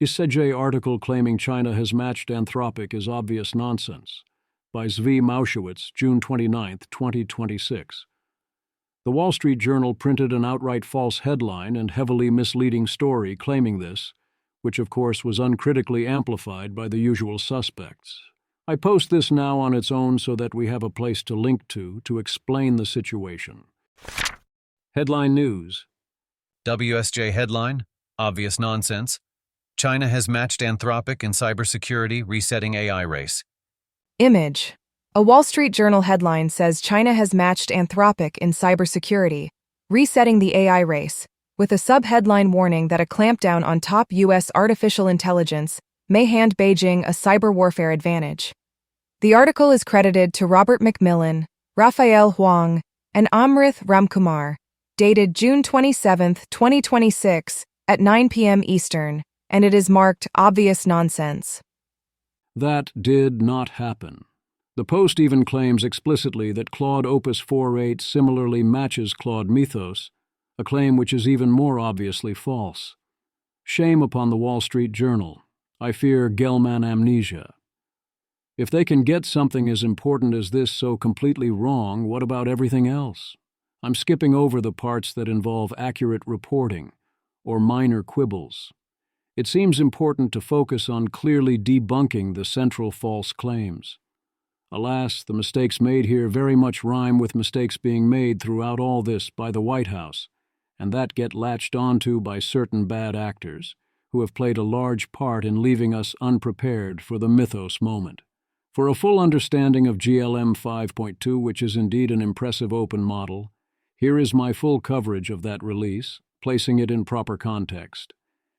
WSJ article claiming China has matched Anthropic is obvious nonsense. By Zvi Mauschewitz, June 29, 2026. The Wall Street Journal printed an outright false headline and heavily misleading story claiming this, which of course was uncritically amplified by the usual suspects. I post this now on its own so that we have a place to link to explain the situation. Headline News. WSJ headline, obvious nonsense. China has matched Anthropic in cybersecurity, resetting AI race. Image. A Wall Street Journal headline says China has matched Anthropic in cybersecurity, resetting the AI race, with a sub-headline warning that a clampdown on top U.S. artificial intelligence may hand Beijing a cyber warfare advantage. The article is credited to Robert McMillan, Raphael Huang, and Amrith Ramkumar, dated June 27, 2026, at 9 p.m. Eastern, and it is marked obvious nonsense. That did not happen. The Post even claims explicitly that Claude Opus 4.8 similarly matches Claude Mythos, a claim which is even more obviously false. Shame upon the Wall Street Journal. I fear Gelman amnesia. If they can get something as important as this so completely wrong, what about everything else? I'm skipping over the parts that involve accurate reporting or minor quibbles. It seems important to focus on clearly debunking the central false claims. Alas, the mistakes made here very much rhyme with mistakes being made throughout all this by the White House, and that get latched onto by certain bad actors who have played a large part in leaving us unprepared for the Mythos moment. For a full understanding of GLM 5.2, which is indeed an impressive open model, here is my full coverage of that release, placing it in proper context.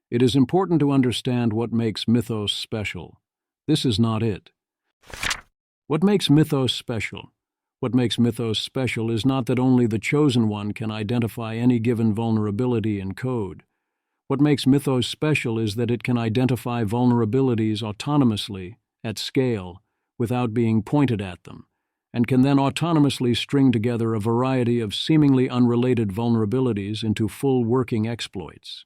It is important to understand what makes Mythos special. This is not it. What makes Mythos special? What makes Mythos special is not that only the chosen one can identify any given vulnerability in code. What makes Mythos special is that it can identify vulnerabilities autonomously, at scale, without being pointed at them, and can then autonomously string together a variety of seemingly unrelated vulnerabilities into full working exploits.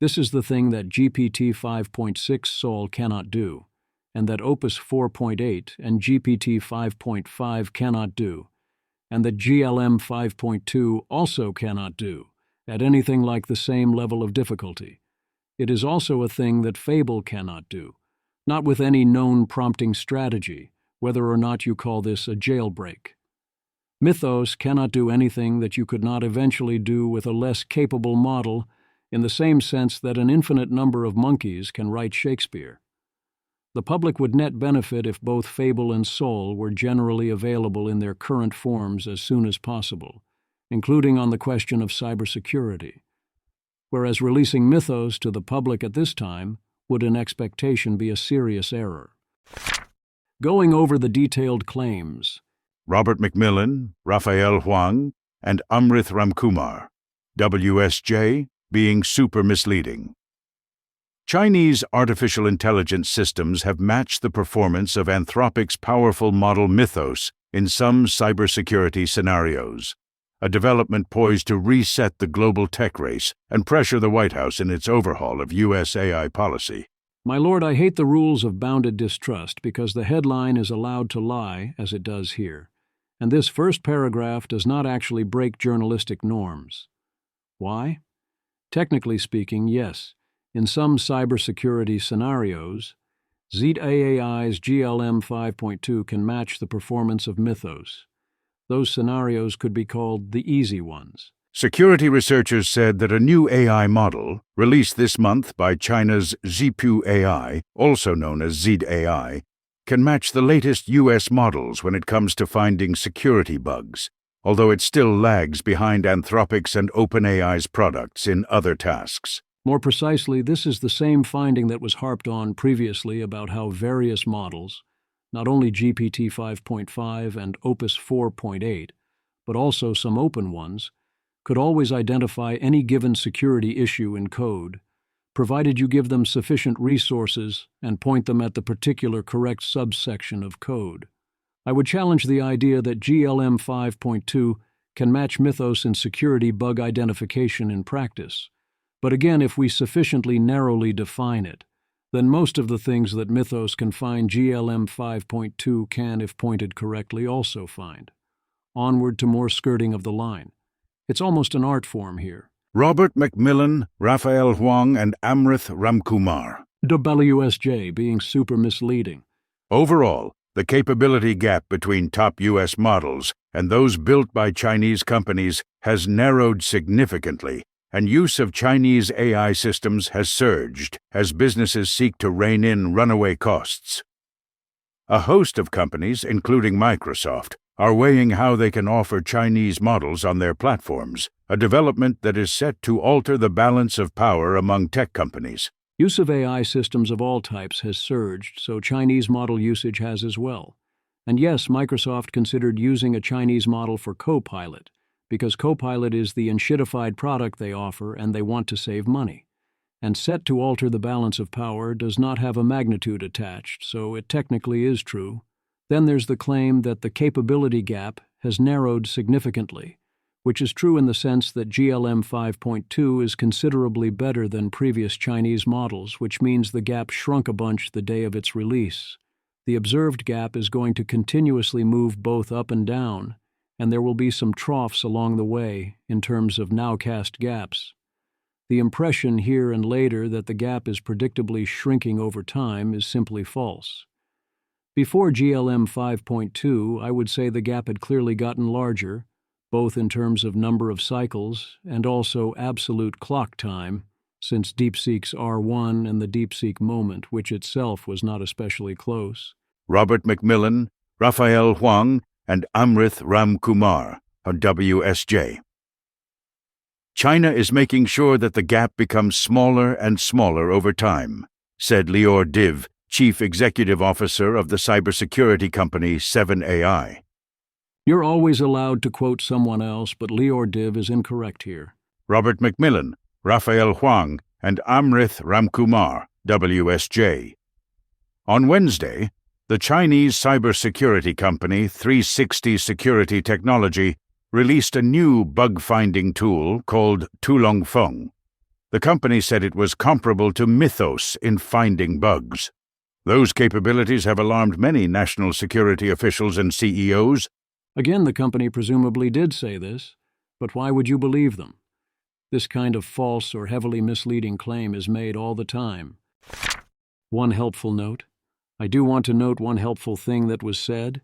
This is the thing that GPT 5.6 Sol cannot do, and that Opus 4.8 and GPT 5.5 cannot do, and that GLM 5.2 also cannot do, at anything like the same level of difficulty. It is also a thing that Fable cannot do, not with any known prompting strategy, whether or not you call this a jailbreak. Mythos cannot do anything that you could not eventually do with a less capable model, in the same sense that an infinite number of monkeys can write Shakespeare. The public would net benefit if both Fable and Sol were generally available in their current forms as soon as possible, including on the question of cybersecurity, whereas releasing Mythos to the public at this time would in expectation be a serious error. Going over the detailed claims. Robert McMillan, Raphael Huang, and Amrith Ramkumar. WSJ being super misleading. Chinese artificial intelligence systems have matched the performance of Anthropic's powerful model Mythos in some cybersecurity scenarios, a development poised to reset the global tech race and pressure the White House in its overhaul of U.S. AI policy. My lord, I hate the rules of bounded distrust because the headline is allowed to lie, as it does here, and this first paragraph does not actually break journalistic norms. Why? Technically speaking, yes. In some cybersecurity scenarios, ZAAI's GLM 5.2 can match the performance of Mythos. Those scenarios could be called the easy ones. Security researchers said that a new AI model, released this month by China's Zhipu AI, also known as ZAI, can match the latest U.S. models when it comes to finding security bugs, although it still lags behind Anthropic's and OpenAI's products in other tasks. More precisely, this is the same finding that was harped on previously about how various models, not only GPT 5.5 and Opus 4.8, but also some open ones, could always identify any given security issue in code, provided you give them sufficient resources and point them at the particular correct subsection of code. I would challenge the idea that GLM 5.2 can match Mythos in security bug identification in practice, but again if we sufficiently narrowly define it, then most of the things that Mythos can find GLM 5.2 can, if pointed correctly, also find. Onward to more skirting of the line. It's almost an art form here. Robert Macmillan, Raphael Huang, and Amrith Ramkumar. WSJ being super misleading. Overall, the capability gap between top U.S. models and those built by Chinese companies has narrowed significantly, and use of Chinese AI systems has surged as businesses seek to rein in runaway costs. A host of companies, including Microsoft, are weighing how they can offer Chinese models on their platforms, a development that is set to alter the balance of power among tech companies. Use of AI systems of all types has surged, so Chinese model usage has as well. And yes, Microsoft considered using a Chinese model for Copilot, because Copilot is the enshittified product they offer and they want to save money. And set to alter the balance of power does not have a magnitude attached, so it technically is true. Then there's the claim that the capability gap has narrowed significantly, which is true in the sense that GLM 5.2 is considerably better than previous Chinese models, which means the gap shrunk a bunch the day of its release. The observed gap is going to continuously move both up and down, and there will be some troughs along the way in terms of nowcast gaps. The impression here and later that the gap is predictably shrinking over time is simply false. Before GLM 5.2, I would say the gap had clearly gotten larger, both in terms of number of cycles and also absolute clock time, since DeepSeek's R1 and the DeepSeek moment, which itself was not especially close. Robert Macmillan, Raphael Huang, and Amrith Ramkumar on WSJ. China is making sure that the gap becomes smaller and smaller over time, said Lior Div, Chief Executive Officer of the cybersecurity company 7AI. You're always allowed to quote someone else, but Lior Div is incorrect here. Robert Macmillan, Raphael Huang, and Amrith Ramkumar, WSJ. On Wednesday, the Chinese cybersecurity company 360 Security Technology released a new bug-finding tool called Tulongfeng. The company said it was comparable to Mythos in finding bugs. Those capabilities have alarmed many national security officials and CEOs. Again, the company presumably did say this, but why would you believe them? This kind of false or heavily misleading claim is made all the time. One helpful note. I do want to note one helpful thing that was said.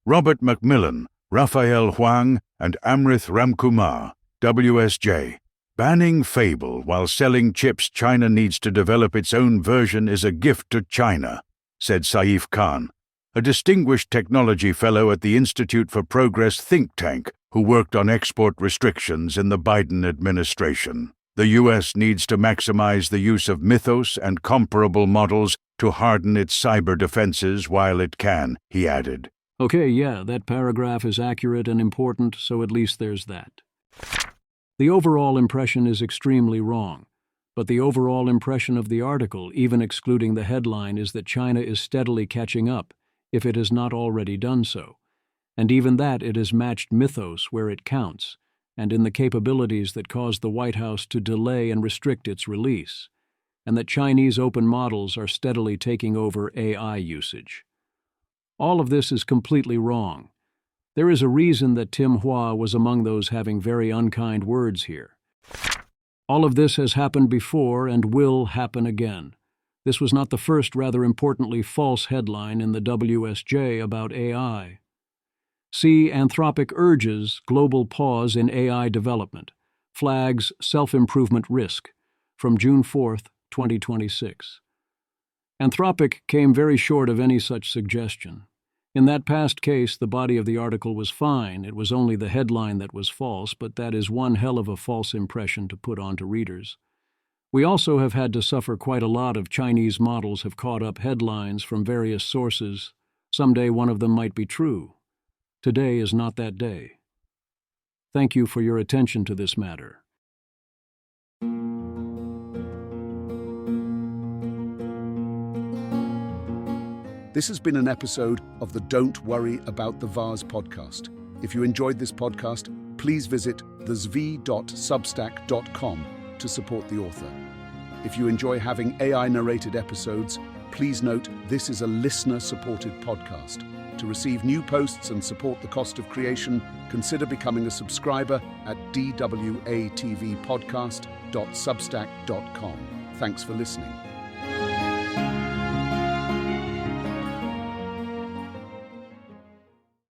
Robert Macmillan, Raphael Huang, and Amrith Ramkumar, WSJ. Banning Fable while selling chips China needs to develop its own version is a gift to China, said Saif Khan, a distinguished technology fellow at the Institute for Progress think tank who worked on export restrictions in the Biden administration. The U.S. needs to maximize the use of Mythos and comparable models to harden its cyber defenses while it can, he added. Okay, yeah, that paragraph is accurate and important, so at least there's that. The overall impression is extremely wrong, but the overall impression of the article, even excluding the headline, is that China is steadily catching up, if it has not already done so. And even that it has matched Mythos where it counts, and in the capabilities that caused the White House to delay and restrict its release, and that Chinese open models are steadily taking over AI usage. All of this is completely wrong. There is a reason that Tim Hua was among those having very unkind words here. All of this has happened before and will happen again. This was not the first rather importantly false headline in the WSJ about AI. See, Anthropic urges global pause in AI development, flags self-improvement risk, from June 4th, 2026. Anthropic came very short of any such suggestion. In that past case, the body of the article was fine. It was only the headline that was false, but that is one hell of a false impression to put onto readers. We also have had to suffer quite a lot of Chinese models have caught up headlines from various sources. Someday one of them might be true. Today is not that day. Thank you for your attention to this matter. This has been an episode of the Don't Worry About the Vase podcast. If you enjoyed this podcast, please visit thezv.substack.com to support the author. If you enjoy having AI-narrated episodes, please note this is a listener-supported podcast. To receive new posts and support the cost of creation, consider becoming a subscriber at dwatvpodcast.substack.com. Thanks for listening.